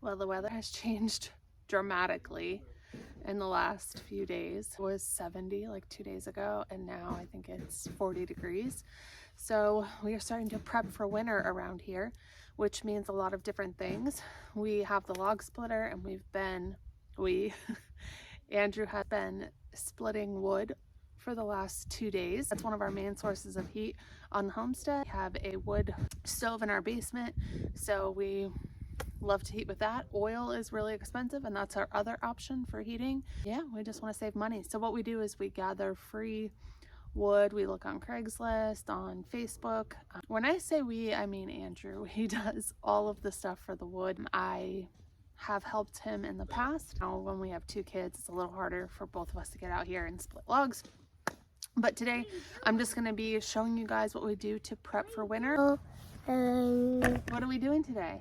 Well, the weather has changed dramatically in the last few days. It was 70 like 2 days ago, and now I think it's 40 degrees. So we are starting to prep for winter around here, which means a lot of different things. We have the log splitter, and Andrew has been splitting wood for the last 2 days. That's one of our main sources of heat on the homestead. We have a wood stove in our basement, so we love to heat with that. Oil is really expensive, and that's our other option for heating. Yeah, we just want to save money. So what we do is we gather free wood. We look on Craigslist, on Facebook. When I say we, I mean Andrew. He does all of the stuff for the wood. I have helped him in the past. Now when we have 2 kids, it's a little harder for both of us to get out here and split logs. But today I'm just going to be showing you guys what we do to prep for winter. What are we doing today?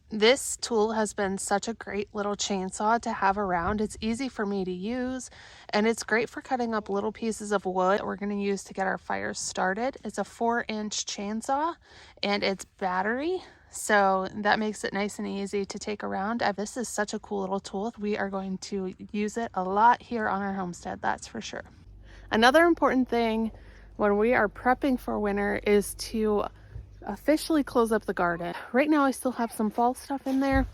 This tool has been such a great little chainsaw to have around. It's easy for me to use, and it's great for cutting up little pieces of wood that we're going to use to get our fires started. It's a 4-inch chainsaw, and it's battery, so that makes it nice and easy to take around. This is such a cool little tool. We are going to use it a lot here on our homestead, that's for sure. Another important thing when we are prepping for winter is to officially close up the garden. Right now I still have some fall stuff in there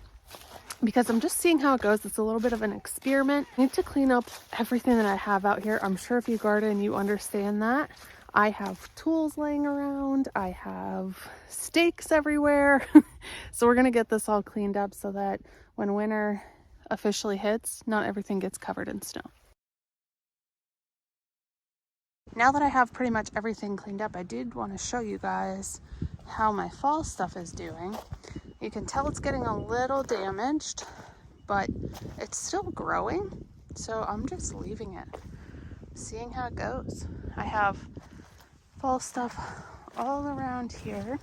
because I'm just seeing how it goes. It's a little bit of an experiment. I need to clean up everything that I have out here. I'm sure if you garden, you understand that. I have tools laying around. I have stakes everywhere. So we're going to get this all cleaned up so that when winter officially hits, not everything gets covered in snow. Now that I have pretty much everything cleaned up, I did want to show you guys how my fall stuff is doing. You can tell it's getting a little damaged, but it's still growing, so I'm just leaving it, seeing how it goes. I have fall stuff all around here,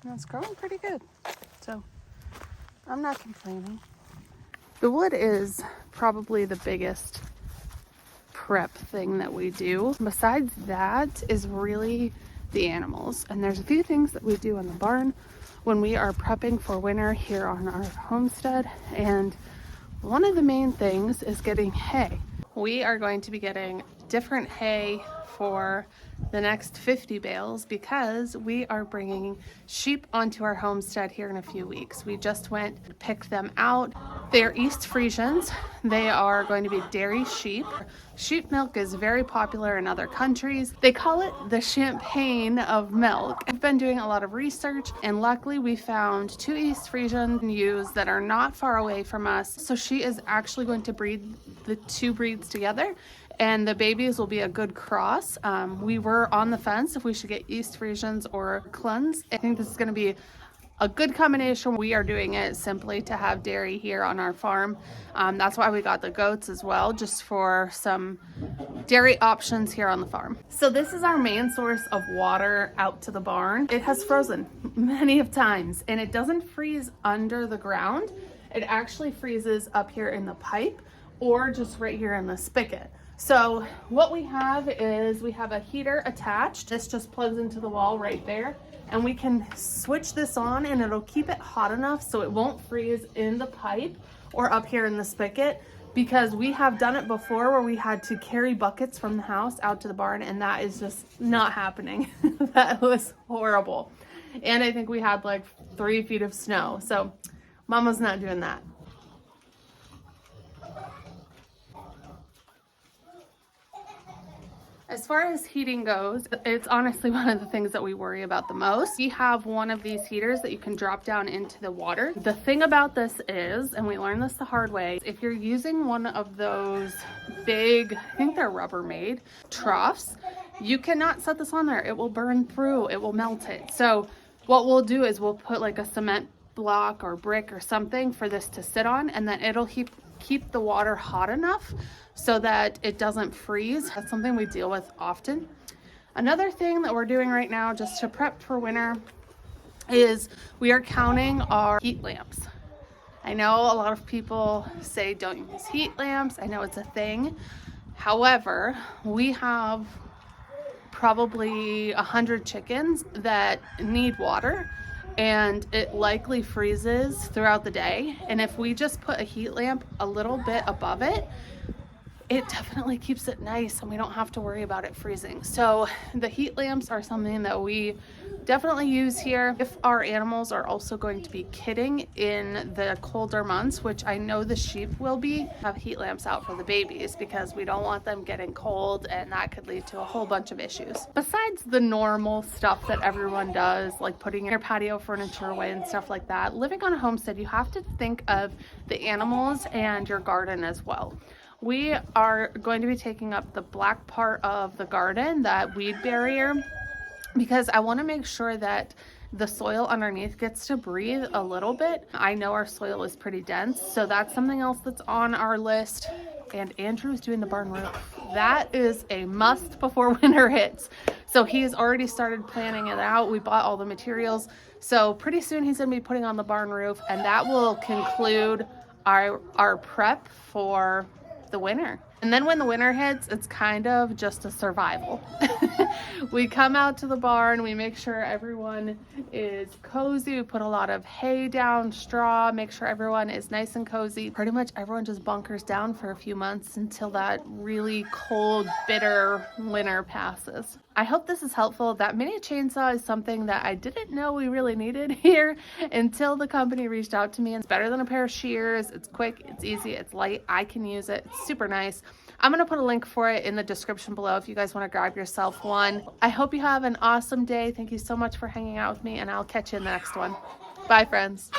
and it's growing pretty good, so I'm not complaining. The wood is probably the biggest prep thing that we do. Besides that is really the animals. And there's a few things that we do in the barn when we are prepping for winter here on our homestead. And one of the main things is getting hay. We are going to be getting different hay for the next 50 bales because we are bringing sheep onto our homestead here in a few weeks. We just went to pick them out. They are East Friesians. They are going to be dairy sheep. Sheep milk is very popular in other countries. They call it the champagne of milk. I've been doing a lot of research, and luckily we found 2 East Friesian ewes that are not far away from us. So she is actually going to breed the 2 breeds together, and the babies will be a good cross. We were on the fence if we should get East Friesians or Cluns. I think this is going to be a good combination. We are doing it simply to have dairy here on our farm. That's why we got the goats as well, just for some dairy options here on the farm. So this is our main source of water out to the barn. It has frozen many of times, and it doesn't freeze under the ground. It actually freezes up here in the pipe or just right here in the spigot. So what we have is we have a heater attached. This just plugs into the wall right there, and we can switch this on and it'll keep it hot enough so it won't freeze in the pipe or up here in the spigot, because we have done it before where we had to carry buckets from the house out to the barn, and that is just not happening. That was horrible. And I think we had like 3 feet of snow, so Mama's not doing that. As far as heating goes, it's honestly one of the things that we worry about the most. We have one of these heaters that you can drop down into the water. The thing about this is, and we learned this the hard way, if you're using one of those big, I think they're Rubbermaid troughs, you cannot set this on there. It will burn through, it will melt it. So what we'll do is we'll put like a cement block or brick or something for this to sit on, and then it'll keep the water hot enough so that it doesn't freeze. That's something we deal with often. Another thing that we're doing right now just to prep for winter is we are counting our heat lamps. I know a lot of people say don't use heat lamps. I know it's a thing. However, we have probably 100 chickens that need water, and it likely freezes throughout the day. And if we just put a heat lamp a little bit above it, it definitely keeps it nice and we don't have to worry about it freezing. So the heat lamps are something that we definitely use here. If our animals are also going to be kidding in the colder months, which I know the sheep will be, have heat lamps out for the babies because we don't want them getting cold, and that could lead to a whole bunch of issues. Besides the normal stuff that everyone does, like putting your patio furniture away and stuff like that, living on a homestead, you have to think of the animals and your garden as well. We are going to be taking up the black part of the garden, that weed barrier, because I want to make sure that the soil underneath gets to breathe a little bit. I know our soil is pretty dense, so that's something else that's on our list. And Andrew's doing the barn roof. That is a must before winter hits. So he's already started planning it out. We bought all the materials. So pretty soon he's going to be putting on the barn roof, and that will conclude our prep for the winter. And then when the winter hits, it's kind of just a survival. We come out to the barn, we make sure everyone is cozy, we put a lot of hay down, straw, make sure everyone is nice and cozy. Pretty much everyone just bunkers down for a few months until that really cold, bitter winter passes. I hope this is helpful. That mini chainsaw is something that I didn't know we really needed here until the company reached out to me. It's better than a pair of shears. It's quick, it's easy, it's light. I can use it. It's super nice. I'm going to put a link for it in the description below if you guys want to grab yourself one. I hope you have an awesome day. Thank you so much for hanging out with me, and I'll catch you in the next one. Bye, friends.